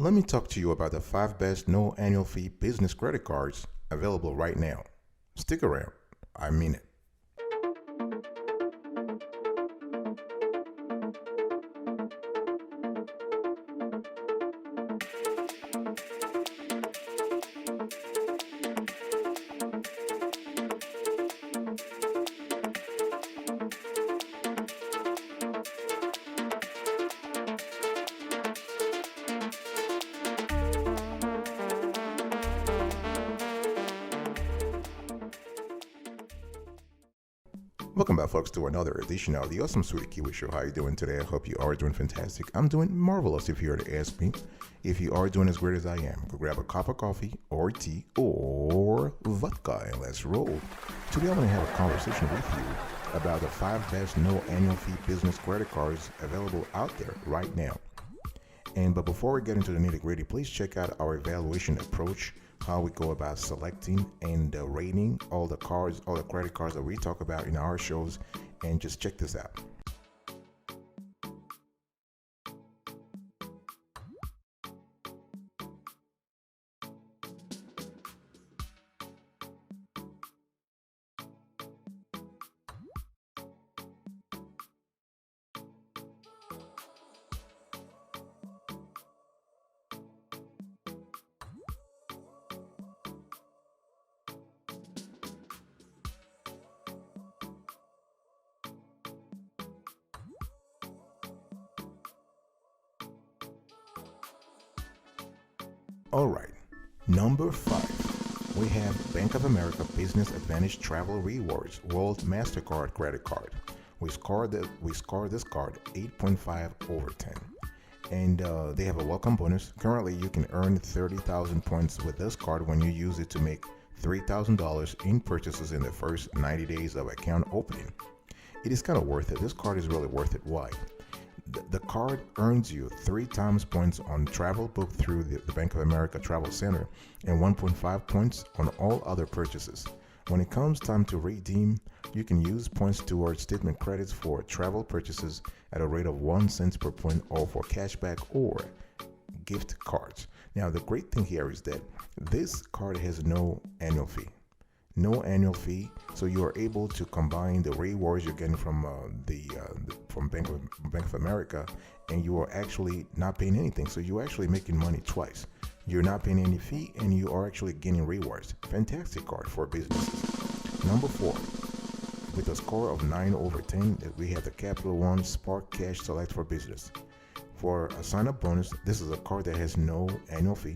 Let me talk to you about the 5 best no annual fee business credit cards available right now. Stick around. I mean it. Welcome back, folks, to another edition of the Awesome Sweetie Kiwi Show. How you doing today? I hope you are doing fantastic. I'm doing marvelous if you were to ask me. If you are doing as great as I am, go grab a cup of coffee or tea or vodka and let's roll. Today I'm going to have a conversation with you about the 5 best no annual fee business credit cards available out there right now. But before we get into the nitty-gritty, please check out our evaluation approach, how we go about selecting and rating all the credit cards that we talk about in our shows, and just check this out. All right, number 5, we have Bank of America Business Advantage Travel Rewards World MasterCard Credit Card. We scored this card 8.5 over 10, and they have a welcome bonus. Currently, you can earn 30,000 points with this card when you use it to make $3,000 in purchases in the first 90 days of account opening. It is kind of worth it. This card is really worth it. Why? The card earns you 3 times points on travel booked through the Bank of America Travel Center and 1.5 points on all other purchases. When it comes time to redeem, you can use points towards statement credits for travel purchases at a rate of 1 cent per point, or for cashback or gift cards. Now, the great thing here is that this card has no annual fee. No annual fee, so you are able to combine the rewards you're getting from Bank of America, and you are actually not paying anything. So you're actually making money twice. You're not paying any fee, and you are actually getting rewards. Fantastic card for businesses. Number 4, with a score of 9 over 10, we have the Capital One Spark Cash Select for Business. For a sign-up bonus, this is a card that has no annual fee,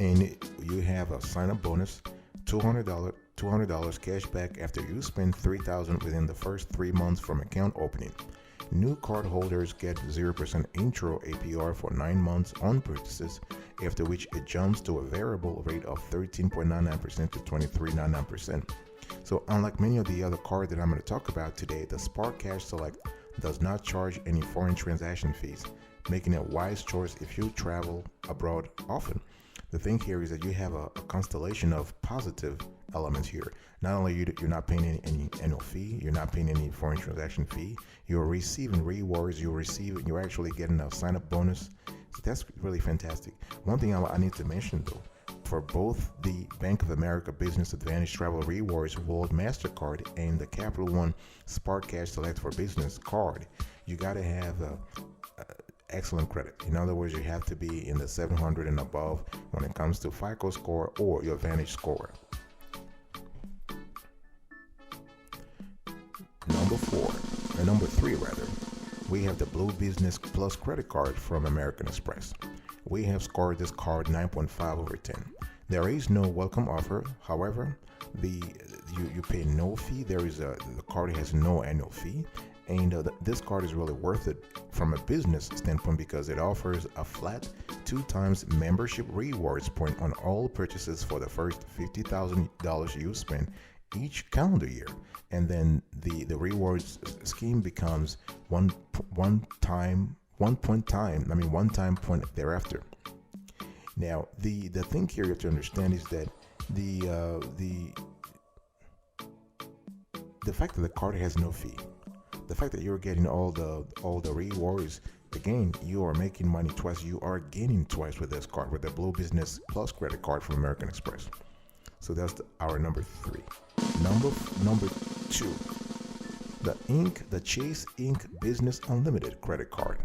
and you have a sign-up bonus. $200 cash back after you spend $3,000 within the first 3 months from account opening. New card holders get 0% intro APR for 9 months on purchases, after which it jumps to a variable rate of 13.99% to 23.99%. So unlike many of the other cards that I'm going to talk about today, the Spark Cash Select does not charge any foreign transaction fees, making it a wise choice if you travel abroad often. The thing here is that you have a constellation of positive elements here. Not only you're not paying any annual fee, you're not paying any foreign transaction fee, you're receiving rewards, you're actually getting a sign-up bonus. So that's really fantastic. One thing I need to mention though, for both the Bank of America Business Advantage Travel Rewards World MasterCard and the Capital One Spark Cash Select for Business card, you got to have excellent credit. In other words, you have to be in the 700 and above when it comes to FICO score or your Vantage score. Number 3 rather, we have the Blue Business Plus credit card from American Express. We have scored this card 9.5 over 10. There is no welcome offer. However, you pay no fee. The card has no annual fee. And this card is really worth it from a business standpoint because it offers a flat 2 times membership rewards point on all purchases for the first $50,000 you spend each calendar year. And then the rewards scheme becomes one time point thereafter. Now, the thing here you have to understand is that the fact that the card has no fee the fact that you're getting all the rewards, again, you are making money twice. You are gaining twice with this card, with the Blue Business Plus credit card from American Express. So that's our number three. Number two, the Chase Inc. Business Unlimited credit card.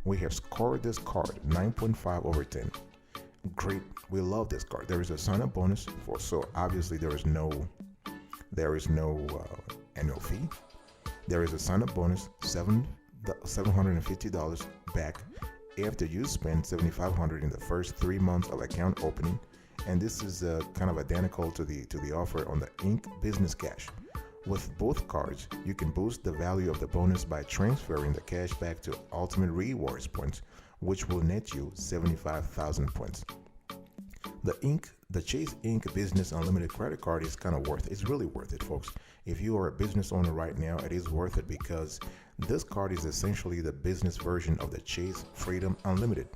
We have scored this card 9.5 over 10. Great, we love this card. There is a sign-up bonus so obviously there is no annual fee. There is a sign-up bonus, $750 back after you spend $7,500 in the first 3 months of account opening, and this is kind of identical to the offer on the Inc. Business Cash. With both cards, you can boost the value of the bonus by transferring the cash back to Ultimate Rewards points, which will net you 75,000 points. The Chase Inc. Business Unlimited credit card is kind of worth it. It's really worth it, folks. If you are a business owner right now, it is worth it because this card is essentially the business version of the Chase Freedom Unlimited,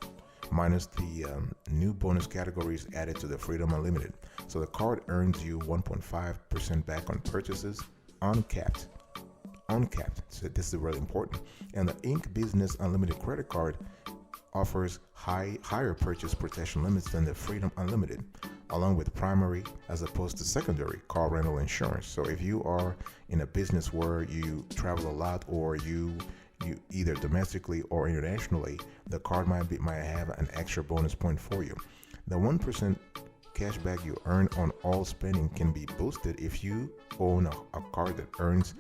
minus the new bonus categories added to the Freedom Unlimited. So the card earns you 1.5% back on purchases, uncapped. So this is really important. And the Inc. Business Unlimited credit card offers higher purchase protection limits than the Freedom Unlimited, along with primary as opposed to secondary car rental insurance. So if you are in a business where you travel a lot, or you either domestically or internationally, the card might have an extra bonus point for you. The 1% cashback you earn on all spending can be boosted if you own a card that earns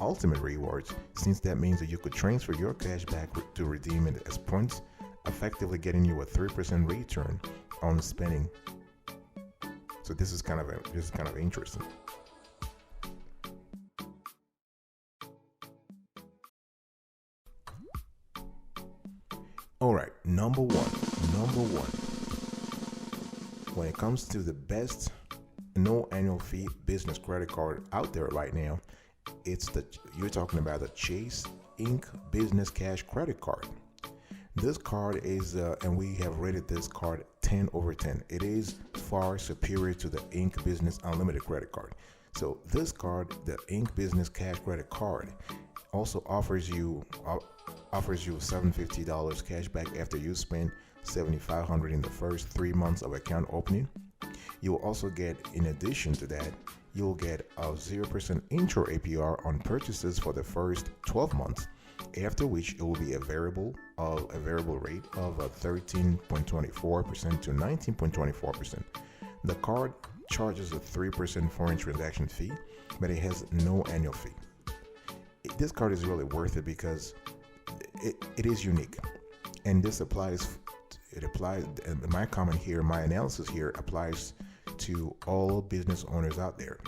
Ultimate Rewards, since that means that you could transfer your cash back to redeem it as points, effectively getting you a 3% return on spending. So this is kind of interesting. All right, number one. When it comes to the best no annual fee business credit card out there right now, you're talking about the Chase Inc. Business Cash credit card. This card is, and we have rated this card 10 over 10. It is far superior to the Inc. Business Unlimited credit card. So this card, the Inc. Business Cash credit card, also offers you $750 cash back after you spend $7,500 in the first 3 months of account opening. You will also get, in addition to that, you'll get a 0% intro APR on purchases for the first 12 months, after which it will be a variable rate of 13.24% to 19.24%. The card charges a 3% foreign transaction fee, but it has no annual fee. This card is really worth it because it is unique, and this applies. My comment here, my analysis here applies to all business owners out there.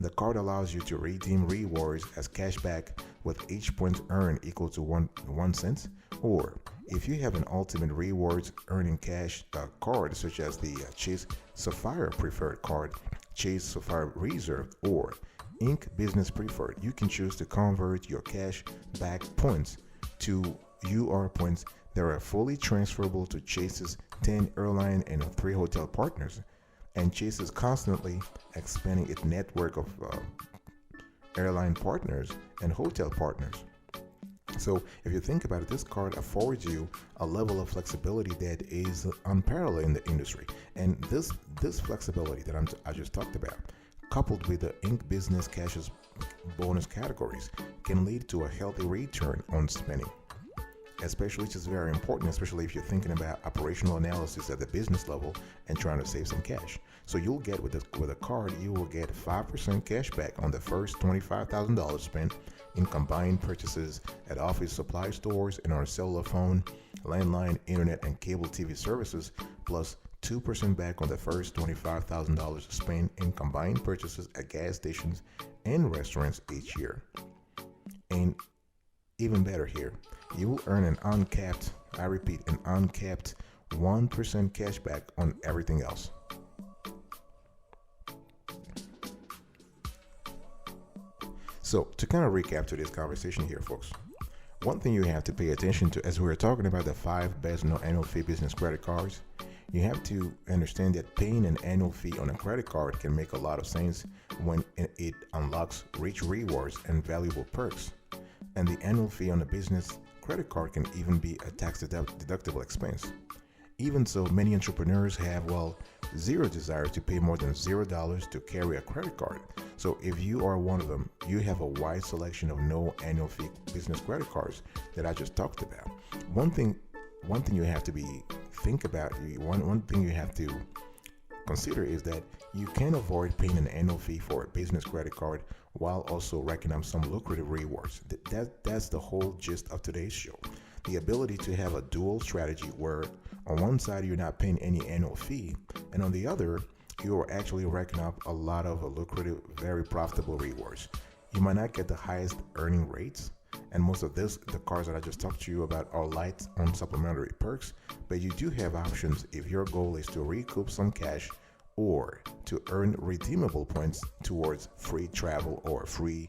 The card allows you to redeem rewards as cashback with each point earned equal to 1 cent, or if you have an Ultimate Rewards earning cash card such as the Chase Sapphire Preferred card, Chase Sapphire Reserve, or Inc. Business Preferred, you can choose to convert your cash back points to UR points that are fully transferable to Chase's 10 airline and 3 hotel partners. And Chase is constantly expanding its network of airline partners and hotel partners. So if you think about it, this card affords you a level of flexibility that is unparalleled in the industry. And this flexibility that I just talked about, coupled with the Inc. Business Cash's bonus categories, can lead to a healthy return on spending. Especially, which is very important, especially if you're thinking about operational analysis at the business level and trying to save some cash. So you'll get with a card, you will get 5% cash back on the first $25,000 spent in combined purchases at office supply stores and on cellular phone, landline, internet, and cable TV services, plus 2% back on the first $25,000 spent in combined purchases at gas stations and restaurants each year. And even better here, you will earn an uncapped 1% cash back on everything else. So to kind of recap to this conversation here, folks, one thing you have to pay attention to as we're talking about the 5 best no annual fee business credit cards, you have to understand that paying an annual fee on a credit card can make a lot of sense when it unlocks rich rewards and valuable perks. And the annual fee on a business credit card can even be a tax deductible expense. Even so, many entrepreneurs have, well, zero desire to pay more than $0 to carry a credit card. So if you are one of them, you have a wide selection of no annual fee business credit cards that I just talked about. One thing you have to think about, one thing you have to consider is that you can avoid paying an annual fee for a business credit card while also racking up some lucrative rewards. That's the whole gist of today's show. The ability to have a dual strategy where on one side you're not paying any annual fee, and on the other you are actually racking up a lot of lucrative, very profitable rewards. You might not get the highest earning rates, and most of the cards that I just talked to you about are light on supplementary perks, but you do have options if your goal is to recoup some cash or to earn redeemable points towards free travel or free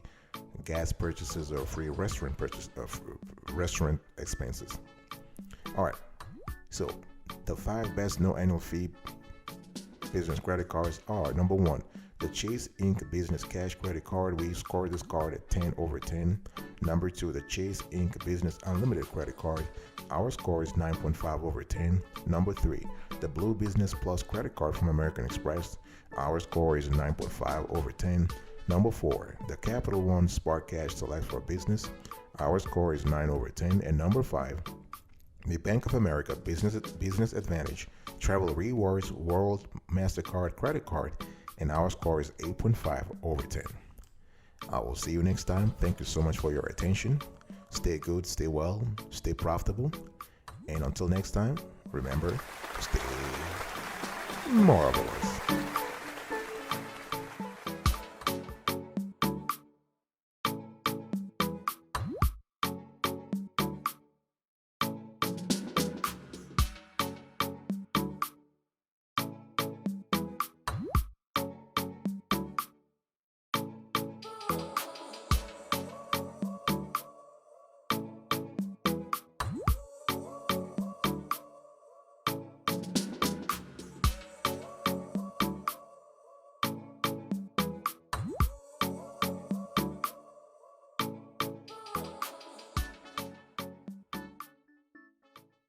gas purchases or free restaurant expenses. All right, so the 5 best no annual fee business credit cards are: number 1, the Chase Inc. Business Cash Credit Card. We scored this card at 10 over 10. Number 2, the Chase Inc. Business Unlimited Credit Card. Our score is 9.5 over 10. Number 3, the Blue Business Plus Credit Card from American Express. Our score is 9.5 over 10. Number 4, the Capital One Spark Cash Select for Business. Our score is 9 over 10. And number 5, the Bank of America Business Advantage Travel Rewards World MasterCard Credit Card, and our score is 8.5 over 10. I will see you next time. Thank you so much for your attention. Stay good, stay well, stay profitable, and until next time, remember, stay marvelous.